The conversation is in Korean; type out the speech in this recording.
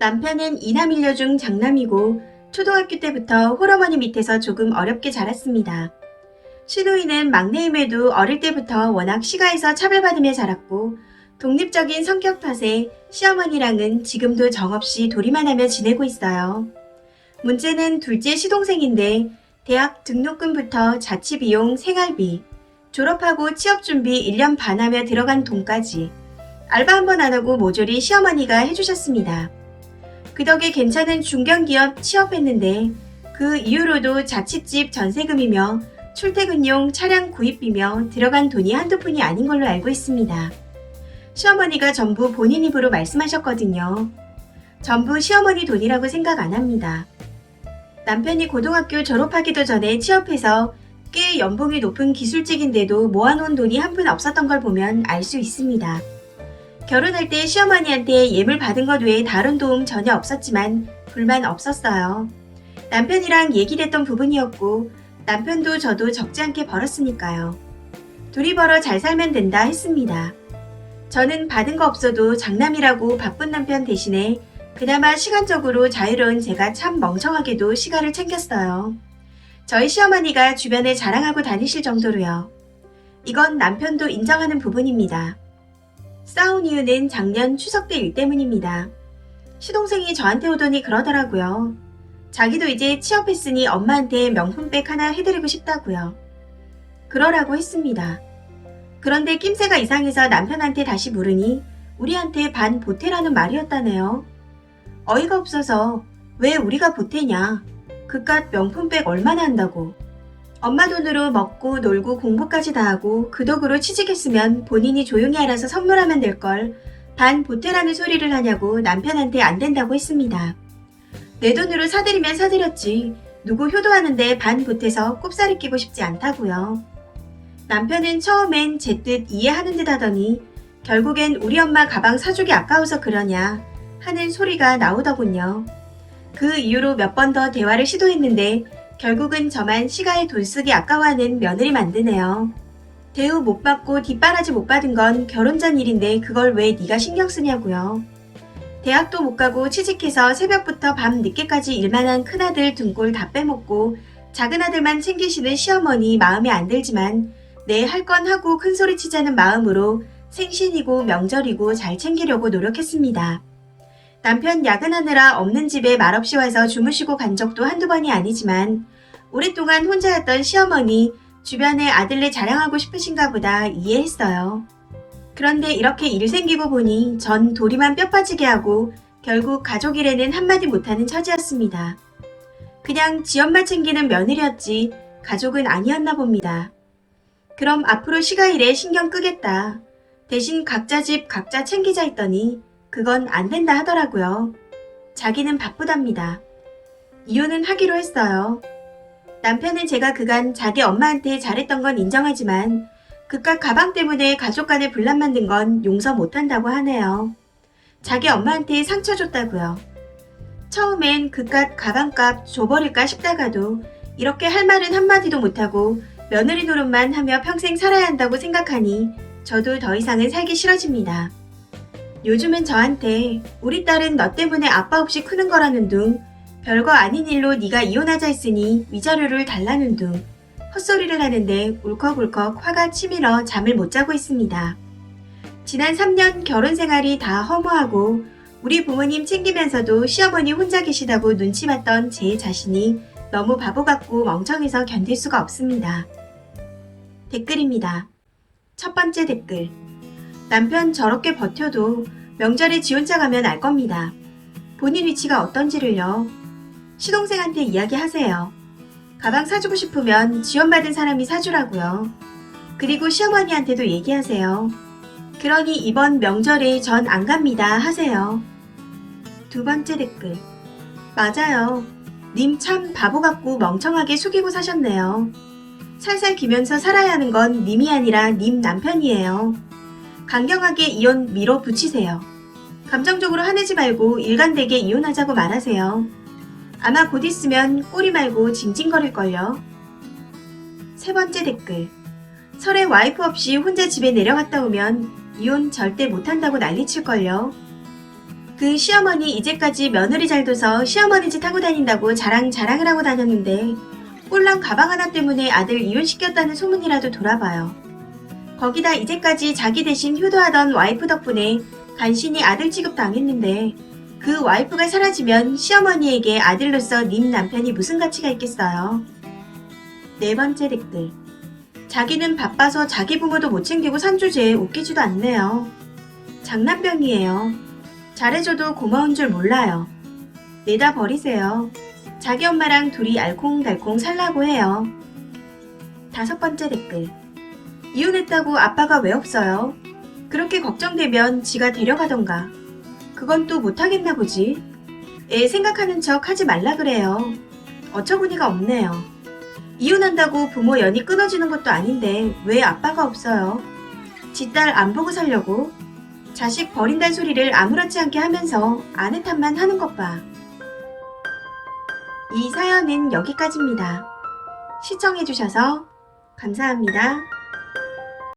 남편은 이남 일녀 중 장남이고 초등학교 때부터 홀어머니 밑에서 조금 어렵게 자랐습니다. 시누이는 막내임에도 어릴 때부터 워낙 시가에서 차별받으며 자랐고 독립적인 성격 탓에 시어머니랑은 지금도 정없이 도리만 하며 지내고 있어요. 문제는 둘째 시동생인데 대학 등록금부터 자취비용, 생활비, 졸업하고 취업준비 1년 반 하며 들어간 돈까지 알바 한 번 안 하고 모조리 시어머니가 해주셨습니다. 그 덕에 괜찮은 중견기업 취업했는데 그 이후로도 자취집 전세금이며 출퇴근용 차량 구입비며 들어간 돈이 한두 푼이 아닌 걸로 알고 있습니다. 시어머니가 전부 본인 입으로 말씀하셨거든요. 전부 시어머니 돈이라고 생각 안 합니다. 남편이 고등학교 졸업하기도 전에 취업해서 꽤 연봉이 높은 기술직인데도 모아놓은 돈이 한 푼 없었던 걸 보면 알 수 있습니다. 결혼할 때 시어머니한테 예물 받은 것 외에 다른 도움 전혀 없었지만 불만 없었어요. 남편이랑 얘기됐던 부분이었고 남편도 저도 적지 않게 벌었으니까요. 둘이 벌어 잘 살면 된다 했습니다. 저는 받은 거 없어도 장남이라고 바쁜 남편 대신에 그나마 시간적으로 자유로운 제가 참 멍청하게도 시간을 챙겼어요. 저희 시어머니가 주변에 자랑하고 다니실 정도로요. 이건 남편도 인정하는 부분입니다. 싸운 이유는 작년 추석 때 일 때문입니다. 시동생이 저한테 오더니 그러더라고요. 자기도 이제 취업했으니 엄마한테 명품백 하나 해드리고 싶다고요. 그러라고 했습니다. 그런데 낌새가 이상해서 남편한테 다시 물으니 우리한테 반 보태라는 말이었다네요. 어이가 없어서 왜 우리가 보태냐. 그깟 명품백 얼마나 한다고. 엄마 돈으로 먹고 놀고 공부까지 다 하고 그 덕으로 취직했으면 본인이 조용히 알아서 선물하면 될걸 반 보태라는 소리를 하냐고 남편한테 안 된다고 했습니다. 내 돈으로 사드리면 사드렸지 누구 효도하는데 반 보태서 꼽사리 끼고 싶지 않다고요. 남편은 처음엔 제 뜻 이해하는 듯 하더니 결국엔 우리 엄마 가방 사주기 아까워서 그러냐 하는 소리가 나오더군요. 그 이후로 몇 번 더 대화를 시도했는데 결국은 저만 시가에 돈 쓰기 아까워하는 며느리 만드네요. 대우 못 받고 뒷바라지 못 받은 건 결혼 전 일인데 그걸 왜 네가 신경 쓰냐고요. 대학도 못 가고 취직해서 새벽부터 밤 늦게까지 일만 한 큰아들 등골 다 빼먹고 작은 아들만 챙기시는 시어머니 마음에 안 들지만 내 할 건 하고 큰소리 치자는 마음으로 생신이고 명절이고 잘 챙기려고 노력했습니다. 남편 야근하느라 없는 집에 말없이 와서 주무시고 간 적도 한두 번이 아니지만 오랫동안 혼자였던 시어머니 주변에 아들네 자랑하고 싶으신가 보다 이해했어요. 그런데 이렇게 일 생기고 보니 전 도리만 뼈 빠지게 하고 결국 가족 일에는 한마디 못하는 처지였습니다. 그냥 지엄마 챙기는 며느리였지 가족은 아니었나 봅니다. 그럼 앞으로 시가 일에 신경 끄겠다. 대신 각자 집 각자 챙기자 했더니 그건 안 된다 하더라고요. 자기는 바쁘답니다. 이혼은 하기로 했어요. 남편은 제가 그간 자기 엄마한테 잘했던 건 인정하지만 그깟 가방 때문에 가족 간에 분란 만든 건 용서 못한다고 하네요. 자기 엄마한테 상처 줬다고요. 처음엔 그깟 가방값 줘버릴까 싶다가도 이렇게 할 말은 한마디도 못하고 며느리 노릇만 하며 평생 살아야 한다고 생각하니 저도 더 이상은 살기 싫어집니다. 요즘은 저한테 우리 딸은 너 때문에 아빠 없이 크는 거라는 둥 별거 아닌 일로 네가 이혼하자 했으니 위자료를 달라는 둥 헛소리를 하는데 울컥울컥 화가 치밀어 잠을 못 자고 있습니다. 지난 3년 결혼 생활이 다 허무하고 우리 부모님 챙기면서도 시어머니 혼자 계시다고 눈치 봤던 제 자신이 너무 바보 같고 멍청해서 견딜 수가 없습니다. 댓글입니다. 첫 번째 댓글. 남편 저렇게 버텨도 명절에 지 혼자 가면 알 겁니다. 본인 위치가 어떤지를요. 시동생한테 이야기하세요. 가방 사주고 싶으면 지원받은 사람이 사주라고요. 그리고 시어머니한테도 얘기하세요. 그러니 이번 명절에 전 안 갑니다 하세요. 두 번째 댓글. 맞아요. 님 참 바보 같고 멍청하게 속이고 사셨네요. 살살 기면서 살아야 하는 건 님이 아니라 님 남편이에요. 강경하게 이혼 밀어붙이세요. 감정적으로 화내지 말고 일관되게 이혼하자고 말하세요. 아마 곧 있으면 꼬리 말고 징징거릴걸요. 세 번째 댓글. 설에 와이프 없이 혼자 집에 내려갔다 오면 이혼 절대 못한다고 난리칠걸요. 그 시어머니 이제까지 며느리 잘 둬서 시어머니 집 타고 다닌다고 자랑을 하고 다녔는데 꼴랑 가방 하나 때문에 아들 이혼시켰다는 소문이라도 돌아봐요. 거기다 이제까지 자기 대신 효도하던 와이프 덕분에 간신히 아들 취급 당했는데 그 와이프가 사라지면 시어머니에게 아들로서 님 남편이 무슨 가치가 있겠어요. 네 번째 댓글. 자기는 바빠서 자기 부모도 못 챙기고 산 주제에 웃기지도 않네요. 장난병이에요. 잘해줘도 고마운 줄 몰라요. 내다 버리세요. 자기 엄마랑 둘이 알콩달콩 살라고 해요. 다섯 번째 댓글. 이혼했다고 아빠가 왜 없어요? 그렇게 걱정되면 지가 데려가던가. 그건 또 못하겠나 보지. 애 생각하는 척 하지 말라 그래요. 어처구니가 없네요. 이혼한다고 부모 연이 끊어지는 것도 아닌데 왜 아빠가 없어요? 지 딸 안 보고 살려고? 자식 버린다는 소리를 아무렇지 않게 하면서 아내 탓만 하는 것 봐. 이 사연은 여기까지입니다. 시청해주셔서 감사합니다.